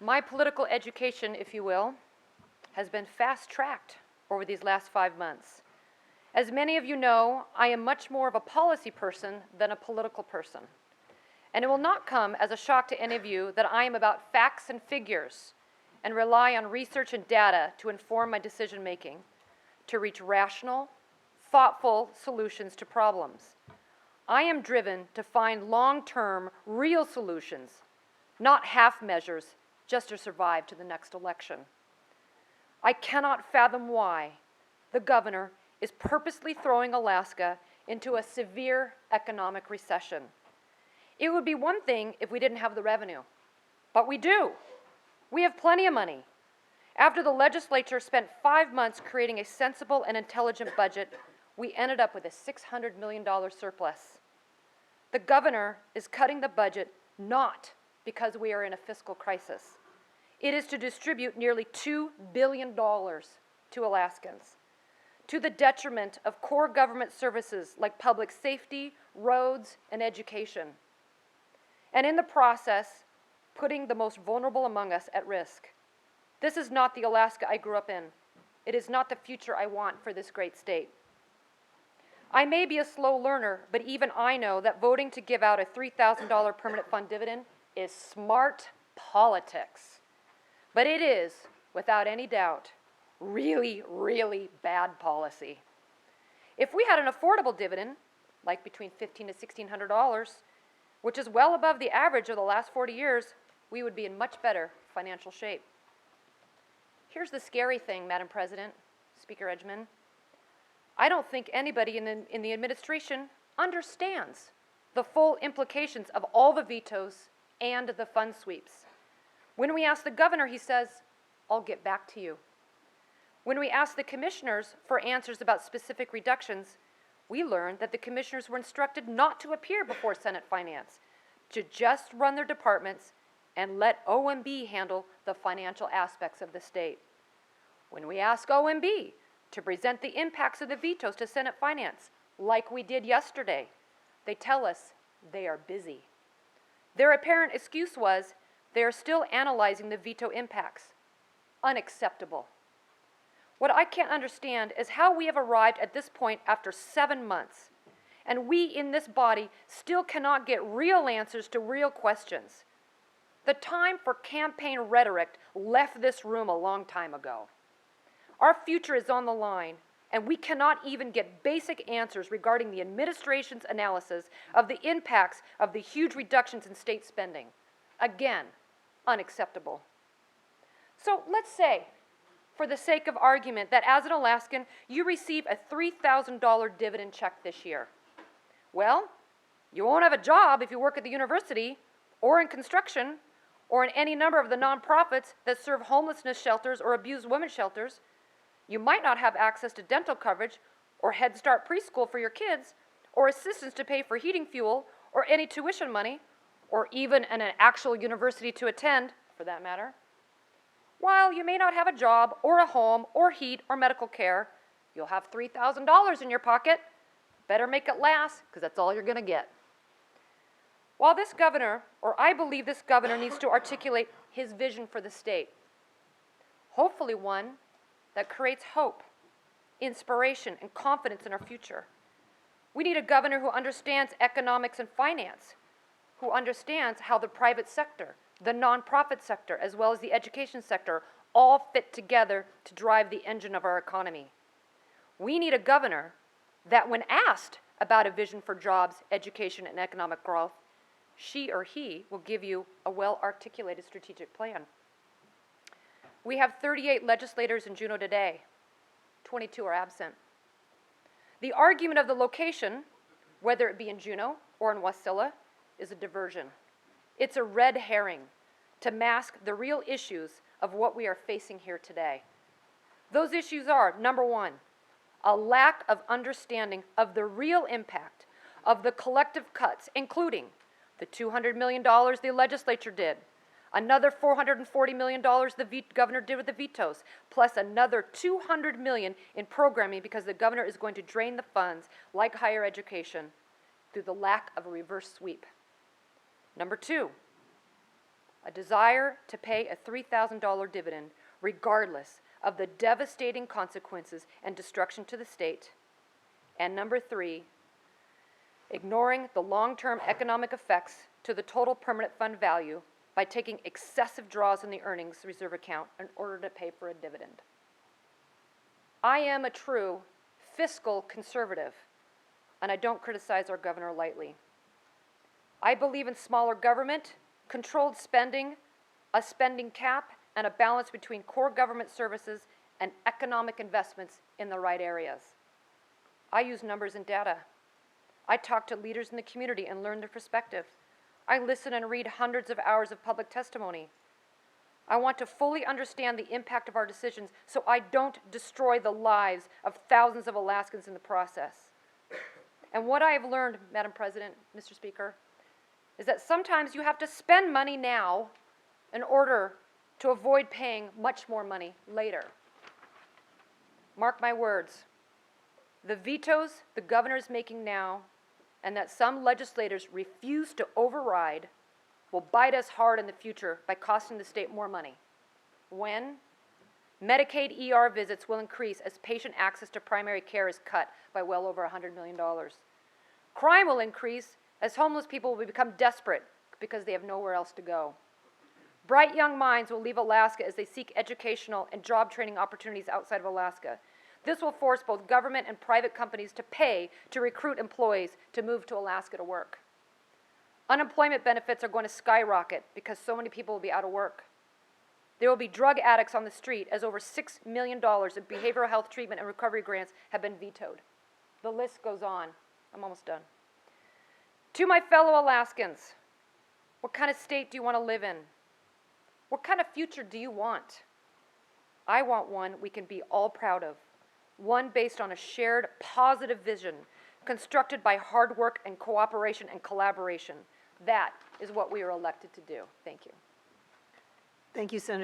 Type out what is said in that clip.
My political education, if you will, has been fast-tracked over these last 5 months. As many of you know, I am much more of a policy person than a political person. And it will not come as a shock to any of you that I am about facts and figures and rely on research and data to inform my decision-making, to reach rational, thoughtful solutions to problems. I am driven to find long-term, real solutions, not half measures just to survive to the next election. I cannot fathom why the governor is purposely throwing Alaska into a severe economic recession. It would be one thing if we didn't have the revenue, but we do. We have plenty of money. After the legislature spent 5 months creating a sensible and intelligent budget, we ended up with a $600 million surplus. The governor is cutting the budget not because we are in a fiscal crisis. It is to distribute nearly $2 billion to Alaskans, to the detriment of core government services like public safety, roads, and education, and in the process, putting the most vulnerable among us at risk. This is not the Alaska I grew up in. It is not the future I want for this great state. I may be a slow learner, but even I know that voting to give out a $3,000 permanent fund dividend is smart politics. But it is, without any doubt, really, really bad policy. If we had an affordable dividend, like between $1,500 to $1,600, which is well above the average of the last 40 years, we would be in much better financial shape. Here's the scary thing, Madam President, Speaker Edgman. I don't think anybody in the administration understands the full implications of all the vetoes and the fund sweeps. When we ask the governor, he says, "I'll get back to you." When we ask the commissioners for answers about specific reductions, we learned that the commissioners were instructed not to appear before Senate Finance, to just run their departments and let OMB handle the financial aspects of the state. When we ask OMB to present the impacts of the vetoes to Senate Finance, like we did yesterday, they tell us they are busy. Their apparent excuse was they are still analyzing the veto impacts. Unacceptable. What I can't understand is how we have arrived at this point after 7 months, and we in this body still cannot get real answers to real questions. The time for campaign rhetoric left this room a long time ago. Our future is on the line, and we cannot even get basic answers regarding the administration's analysis of the impacts of the huge reductions in state spending. Again, unacceptable. So let's say, for the sake of argument, that as an Alaskan, you receive a $3,000 dividend check this year. Well, you won't have a job if you work at the university, or in construction, or in any number of the nonprofits that serve homelessness shelters or abused women's shelters. You might not have access to dental coverage, or Head Start preschool for your kids, or assistance to pay for heating fuel, or any tuition money, or even an actual university to attend, for that matter. While you may not have a job, or a home, or heat, or medical care, you'll have $3,000 in your pocket. Better make it last, because that's all you're going to get. While this governor, or I believe this governor, needs to articulate his vision for the state, hopefully one that creates hope, inspiration, and confidence in our future. We need a governor who understands economics and finance, who understands how the private sector, the nonprofit sector, as well as the education sector, all fit together to drive the engine of our economy. We need a governor that, when asked about a vision for jobs, education, and economic growth, she or he will give you a well-articulated strategic plan. We have 38 legislators in Juneau today. 22 are absent. The argument of the location, whether it be in Juneau or in Wasilla, is a diversion. It's a red herring to mask the real issues of what we are facing here today. Those issues are, number one, a lack of understanding of the real impact of the collective cuts, including the $200 million the legislature did, another $440 million the governor did with the vetoes, plus another $200 million in programming because the governor is going to drain the funds, like higher education, through the lack of a reverse sweep. Number two, a desire to pay a $3,000 dividend regardless of the devastating consequences and destruction to the state. And number 3, ignoring the long-term economic effects to the total permanent fund value by taking excessive draws in the earnings reserve account in order to pay for a dividend. I am a true fiscal conservative, and I don't criticize our governor lightly. I believe in smaller government, controlled spending, a spending cap, and a balance between core government services and economic investments in the right areas. I use numbers and data. I talk to leaders in the community and learn their perspective. I listen and read hundreds of hours of public testimony. I want to fully understand the impact of our decisions so I don't destroy the lives of thousands of Alaskans in the process. And what I have learned, Madam President, Mr. Speaker, is that sometimes you have to spend money now in order to avoid paying much more money later. Mark my words, the vetoes the governor is making now and that some legislators refuse to override will bite us hard in the future by costing the state more money. When? Medicaid ER visits will increase as patient access to primary care is cut by well over $100 million. Crime will increase as homeless people will become desperate because they have nowhere else to go. Bright young minds will leave Alaska as they seek educational and job training opportunities outside of Alaska. This will force both government and private companies to pay to recruit employees to move to Alaska to work. Unemployment benefits are going to skyrocket because so many people will be out of work. There will be drug addicts on the street as over $6 million in behavioral health treatment and recovery grants have been vetoed. The list goes on. I'm almost done. To my fellow Alaskans, what kind of state do you want to live in? What kind of future do you want? I want one we can be all proud of, one based on a shared positive vision, constructed by hard work and cooperation and collaboration. That is what we are elected to do. Thank you. Thank you, Senator.